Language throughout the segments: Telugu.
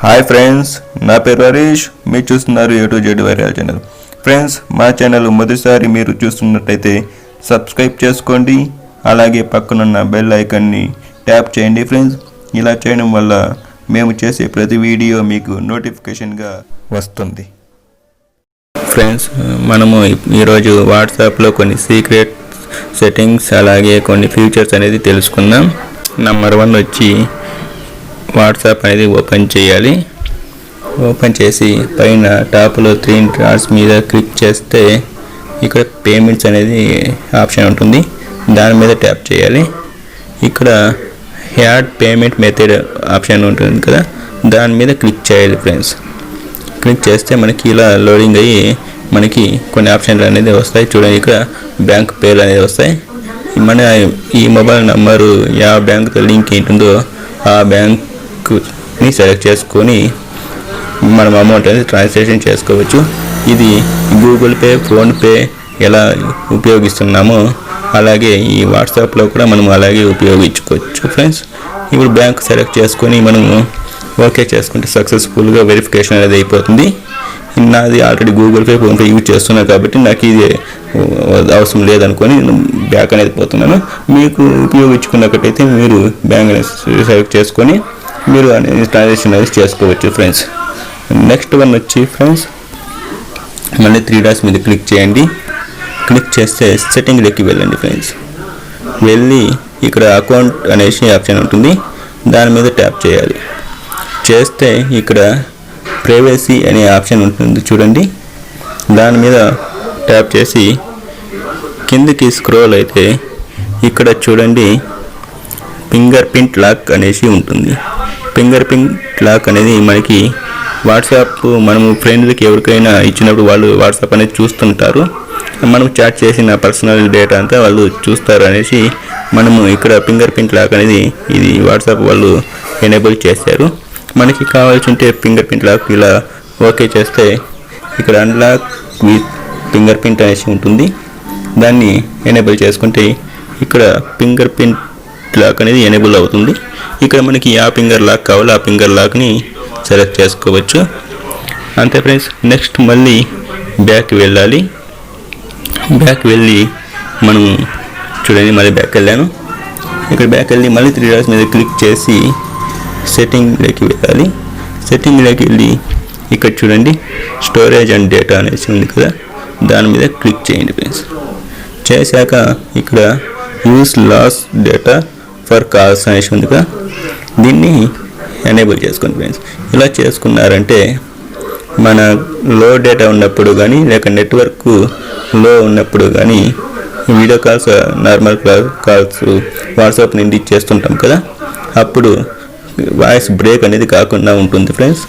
హాయ్ ఫ్రెండ్స్, నా పేరు హరీష్. మీరు చూస్తున్నారు A2Z వైరల్ ఛానల్. ఫ్రెండ్స్, మా ఛానల్ మొదటిసారి మీరు చూస్తున్నట్టయితే సబ్స్క్రైబ్ చేసుకోండి, అలాగే పక్కనున్న బెల్ ఐకాన్ని ట్యాప్ చేయండి. ఫ్రెండ్స్, ఇలా చేయడం వల్ల మేము చేసే ప్రతి వీడియో మీకు నోటిఫికేషన్గా వస్తుంది. ఫ్రెండ్స్, మనము ఈరోజు వాట్సాప్లో కొన్ని సీక్రెట్ సెట్టింగ్స్ అలాగే కొన్ని ఫీచర్స్ అనేది తెలుసుకుందాం. నెంబర్ 1 వచ్చి వాట్సాప్ అనేది ఓపెన్ చేయాలి. ఓపెన్ చేసి పైన టాప్లో 3 డాట్స్ మీద క్లిక్ చేస్తే ఇక్కడ పేమెంట్స్ అనేది ఆప్షన్ ఉంటుంది, దాని మీద ట్యాప్ చేయాలి. ఇక్కడ యాడ్ పేమెంట్ మెథడ్ ఆప్షన్ ఉంటుంది కదా, దాని మీద క్లిక్ చేయాలి. ఫ్రెండ్స్, క్లిక్ చేస్తే మనకి ఇలా లోడింగ్ అయ్యి మనకి కొన్ని ఆప్షన్లు అనేది వస్తాయి. చూడండి, ఇక్కడ బ్యాంక్ పేర్లు అనేది వస్తాయి. మన ఈ మొబైల్ నెంబరు యా బ్యాంక్తో లింక్ ఏంటుందో ఆ బ్యాంక్ని సెలెక్ట్ చేసుకొని మనం అమౌంట్ అనేది ట్రాన్సాక్షన్ చేసుకోవచ్చు. ఇది గూగుల్ పే, ఫోన్పే ఎలా ఉపయోగిస్తున్నామో అలాగే ఈ వాట్సాప్లో కూడా మనం అలాగే ఉపయోగించుకోవచ్చు. ఫ్రెండ్స్, ఇప్పుడు బ్యాంక్ సెలెక్ట్ చేసుకొని మనము ఓకే చేసుకుంటే సక్సెస్ఫుల్గా వెరిఫికేషన్ అనేది అయిపోతుంది. నాది already Google pay, PhonePe use చేస్తున్నాను కాబట్టి నాకు ఇది అవసరం లేదనుకొని బ్యాంక్ అనేది పోతున్నాను. మీకు ఉపయోగించుకున్నట్టయితే మీరు బ్యాంక్ సెలెక్ట్ చేసుకొని మీరు అనేది ట్రాన్సాక్షన్ అనేది చేసుకోవచ్చు. ఫ్రెండ్స్, నెక్స్ట్ వన్ వచ్చి ఫ్రెండ్స్ మళ్ళీ 3 డాట్స్ మీద క్లిక్ చేయండి. క్లిక్ చేస్తే సెట్టింగ్లోకి వెళ్ళండి. ఫ్రెండ్స్, వెళ్ళి ఇక్కడ అకౌంట్ అనేసి ఆప్షన్ ఉంటుంది, దాని మీద ట్యాప్ చేయాలి. చేస్తే ఇక్కడ ప్రైవసీ అనే ఆప్షన్ ఉంటుంది చూడండి, దాని మీద ట్యాప్ చేసి కిందకి స్క్రోల్ అయితే ఇక్కడ చూడండి ఫింగర్ ప్రింట్ లాక్ అనేసి ఉంటుంది. ఫింగర్ ప్రింట్ లాక్ అనేది మనకి వాట్సాప్ మనము ఫ్రెండ్లకి ఎవరికైనా ఇచ్చినప్పుడు వాళ్ళు వాట్సాప్ అనేది చూస్తుంటారు, మనం చాట్ చేసిన పర్సనల్ డేటా అంతా వాళ్ళు చూస్తారు అనేసి మనము ఇక్కడ ఫింగర్ ప్రింట్ లాక్ అనేది ఇది వాట్సాప్ వాళ్ళు ఎనేబుల్ చేశారు. మనకి కావాల్సింటే ఫింగర్ ప్రింట్ లాక్ ఇలా ఓకే చేస్తే ఇక్కడ అన్లాక్ విత్ ఫింగర్ ప్రింట్ అనేసి ఉంటుంది, దాన్ని ఎనేబుల్ చేసుకుంటే ఇక్కడ ఫింగర్ ప్రింట్ లాక్ అనేది ఎనేబుల్ అవుతుంది. ఇక్కడ మనకి ఆ ఫింగర్ లాక్ కావాలో ఆ ఫింగర్ లాక్ని సెలెక్ట్ చేసుకోవచ్చు. అంతే ఫ్రెండ్స్. నెక్స్ట్ మళ్ళీ బ్యాక్ వెళ్ళాలి. బ్యాక్ వెళ్ళి మనం చూడండి మళ్ళీ బ్యాక్ వెళ్ళాను. ఇక్కడ బ్యాక్ వెళ్ళి మళ్ళీ 3 డాట్స్ మీద క్లిక్ చేసి సెట్టింగ్లోకి వెళ్ళాలి. సెట్టింగ్లోకి వెళ్ళి ఇక్కడ చూడండి స్టోరేజ్ అండ్ డేటా అనేసి ఉంది కదా, దాని మీద క్లిక్ చేయండి. ఫ్రెండ్స్, చేశాక ఇక్కడ use loss data for calls అనేసి ఉంది కదా, దీన్ని ఎనేబుల్ చేసుకోండి. ఫ్రెండ్స్, ఇలా చేసుకున్నారంటే మన లో డేటా ఉన్నప్పుడు కానీ లేక నెట్వర్క్ లో ఉన్నప్పుడు కానీ video calls, normal calls WhatsApp నుండి చేస్తుంటాం కదా, అప్పుడు వాయిస్ బ్రేక్ అనేది కాకుండా ఉంటుంది. ఫ్రెండ్స్,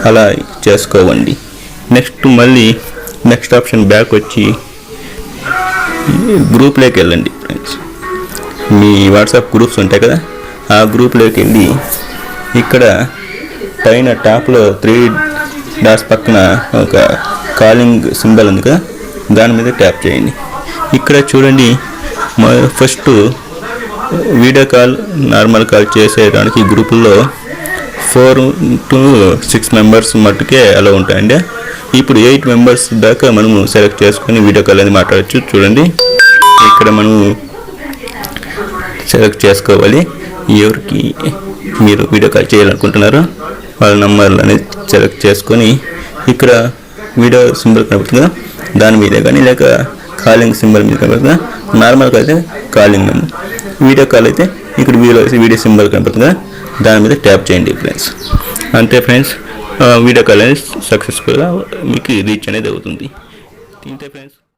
అలా చేసుకోవండి. నెక్స్ట్ మళ్ళీ నెక్స్ట్ ఆప్షన్ బ్యాక్ వచ్చి గ్రూప్లోకి వెళ్ళండి. ఫ్రెండ్స్, మీ వాట్సాప్ గ్రూప్స్ ఉంటాయి కదా, ఆ గ్రూప్లోకి వెళ్ళి ఇక్కడ పైన టాప్లో 3 డాట్స్ పక్కన ఒక కాలింగ్ సింబల్ ఉంది కదా, దాని మీద ట్యాప్ చేయండి. ఇక్కడ చూడండి first video call, normal call చేసేదానికి గ్రూపుల్లో 4 to 6 మెంబర్స్ మట్టుకే అలా ఉంటాయండి. ఇప్పుడు 8 మెంబర్స్ దాకా మనము సెలెక్ట్ చేసుకొని వీడియో కాల్ అనేది మాట్లాడచ్చు. చూడండి, ఇక్కడ మనము సెలెక్ట్ చేసుకోవాలి ఎవరికి మీరు వీడియో కాల్ చేయాలనుకుంటున్నారో వాళ్ళ నెంబర్లు అనేది సెలెక్ట్ చేసుకొని ఇక్కడ వీడియో సింబల్ కనబడుతుంది కదా, దాని మీద కానీ లేక కాలింగ్ సింబల్ మీద కనబడుతుందా, నార్మల్గా అయితే కాలింగ్ నెంబర్, వీడియో కాల్ అయితే ఇక్కడ వీడియో సింబల్ కనబడుతుంది కదా, దాని మీద ట్యాప్ చేయండి. ఫ్రెండ్స్, అంతే ఫ్రెండ్స్, వీడియో కాల్ అనేది సక్సెస్ఫుల్గా మీకు రీచ్ అనేది అవుతుంది. ఇంతే ఫ్రెండ్స్.